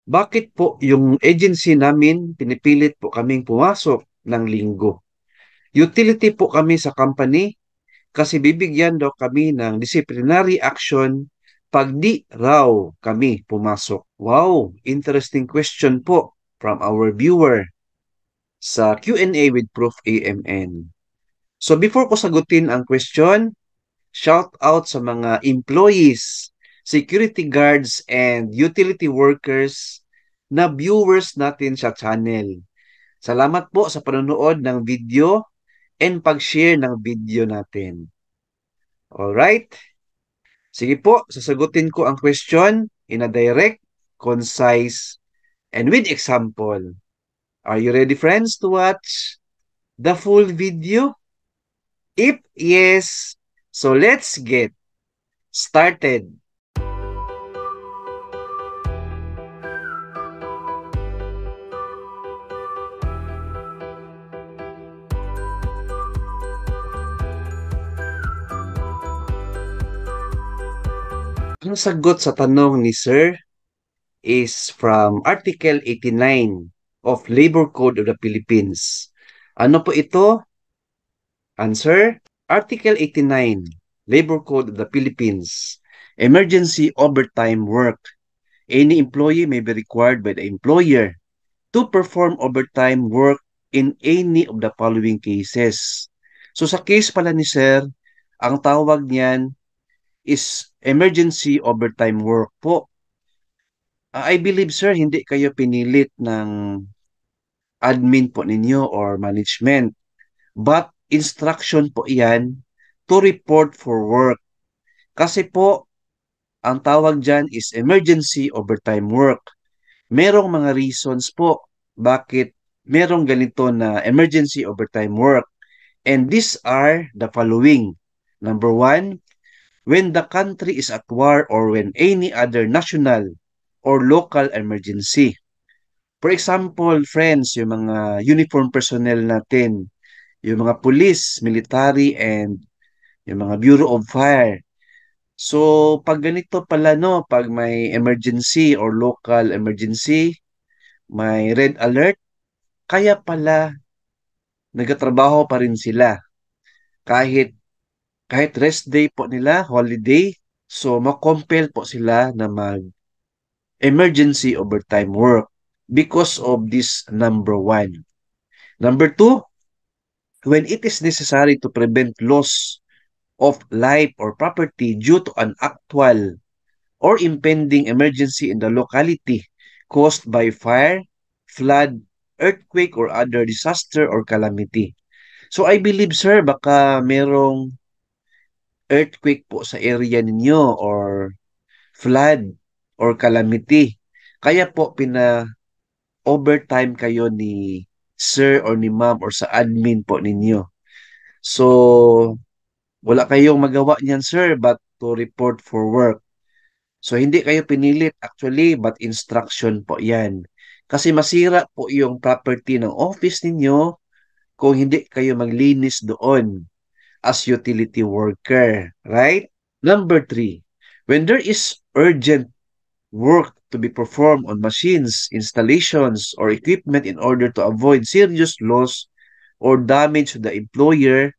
Bakit po yung agency namin pinipilit po kaming pumasok ng linggo? Utility po kami sa company kasi bibigyan daw kami ng disciplinary action pag di raw kami pumasok. Wow, interesting question po from our viewer sa Q&A with Prof. AMN. So before ko sagutin ang question, shout out sa mga employees, security guards, and utility workers na viewers natin sa channel. Salamat po sa panonood ng video and pag-share ng video natin. Alright? Sige po, sasagutin ko ang question in a direct, concise, and with example. Are you ready, friends, to watch the full video? If yes, so let's get started. Ang sagot sa tanong ni Sir is from Article 89 of Labor Code of the Philippines. Ano po ito? Answer, Article 89, Labor Code of the Philippines. Emergency overtime work. Any employee may be required by the employer to perform overtime work in any of the following cases. So sa case pala ni Sir, ang tawag niyan is emergency overtime work po. I believe, sir, hindi kayo pinilit ng admin po ninyo or management. But instruction po iyan to report for work. Kasi po, ang tawag dyan is emergency overtime work. Merong mga reasons po bakit merong ganito na emergency overtime work. And these are the following. Number one, when the country is at war or when any other national or local emergency. For example, friends, yung mga uniform personnel natin, yung mga police, military, and yung mga Bureau of Fire. So, pag ganito pala, no, pag may emergency or local emergency, may red alert, kaya pala nagtatrabaho pa rin sila. Kahit, kahit rest day po nila, holiday, so makompel po sila na mag-emergency overtime work because of this number one. Number two, when it is necessary to prevent loss of life or property due to an actual or impending emergency in the locality caused by fire, flood, earthquake, or other disaster or calamity. So I believe, sir, baka merong earthquake po sa area ninyo or flood or calamity. Kaya po pina-overtime kayo ni sir or ni ma'am or sa admin po ninyo. So, wala kayong magawa niyan, sir, but to report for work. So, hindi kayo pinilit actually, but instruction po yan. Kasi masira po yung property ng office ninyo kung hindi kayo maglinis doon as utility worker, right? Number three, when there is urgent work to be performed on machines, installations, or equipment in order to avoid serious loss or damage to the employer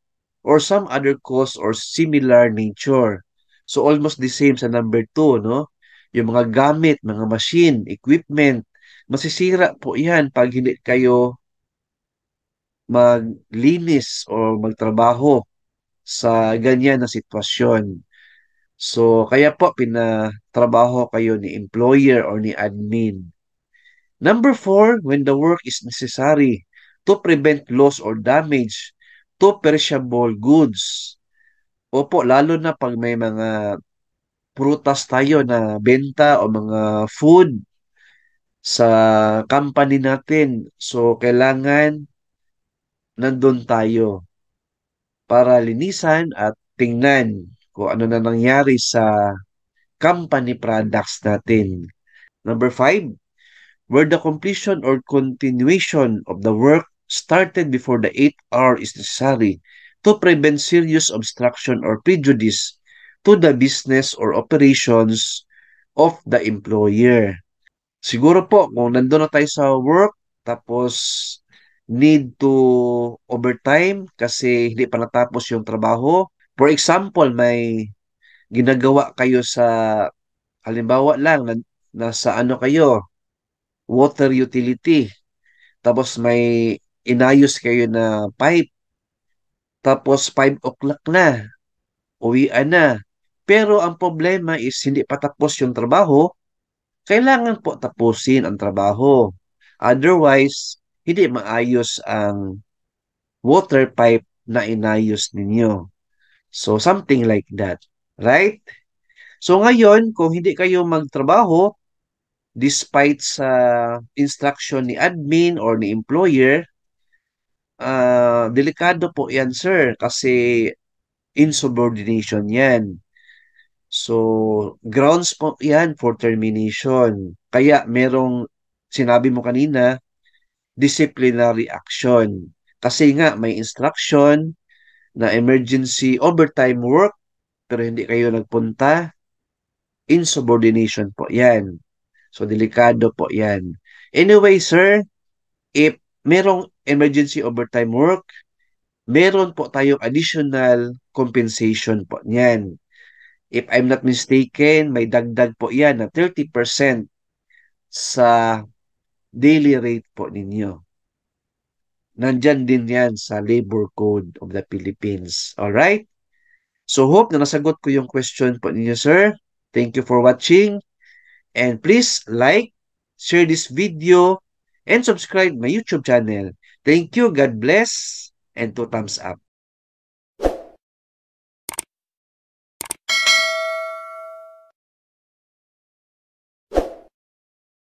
or some other cause or similar nature. So almost the same sa number two, no? Yung mga gamit, mga machine, equipment, masisira po yan pag hindi kayo maglinis o magtrabaho sa ganyan na sitwasyon. So, kaya po pinatrabaho kayo ni employer or ni admin. Number four, when the work is necessary to prevent loss or damage to perishable goods. Opo, lalo na pag may mga prutas tayo na benta o mga food sa company natin. So, kailangan nandun tayo para linisan at tingnan kung ano na nangyari sa company products natin. Number five, where the completion or continuation of the work started before the 8 hour is necessary to prevent serious obstruction or prejudice to the business or operations of the employer. Siguro po, kung nandun na tayo sa work, tapos need to overtime kasi hindi pa natapos yung trabaho. For example, may ginagawa kayo sa, halimbawa lang, nasa ano kayo, water utility. Tapos may inayos kayo na pipe. Tapos 5 o'clock na, uwian na. Pero ang problema is hindi pa tapos yung trabaho, kailangan po tapusin ang trabaho. Otherwise, hindi maayos ang water pipe na inayos ninyo. So, something like that. Right? So, ngayon, kung hindi kayo magtrabaho, despite sa instruction ni admin or ni employer, delikado po yan, sir, kasi insubordination yan. So, grounds po yan for termination. Kaya merong sinabi mo kanina, disciplinary action. Kasi nga may instruction na emergency overtime work pero hindi kayo nagpunta, insubordination po yan. So, delikado po yan. Anyway, sir, if merong emergency overtime work, meron po tayong additional compensation po niyan. If I'm not mistaken, may dagdag po yan na 30% sa daily rate po ninyo. Nandyan din yan sa Labor Code of the Philippines. Alright? So hope na nasagot ko yung question po ninyo, sir. Thank you for watching. And please like, share this video, and subscribe my YouTube channel. Thank you. God bless. And 2 thumbs up.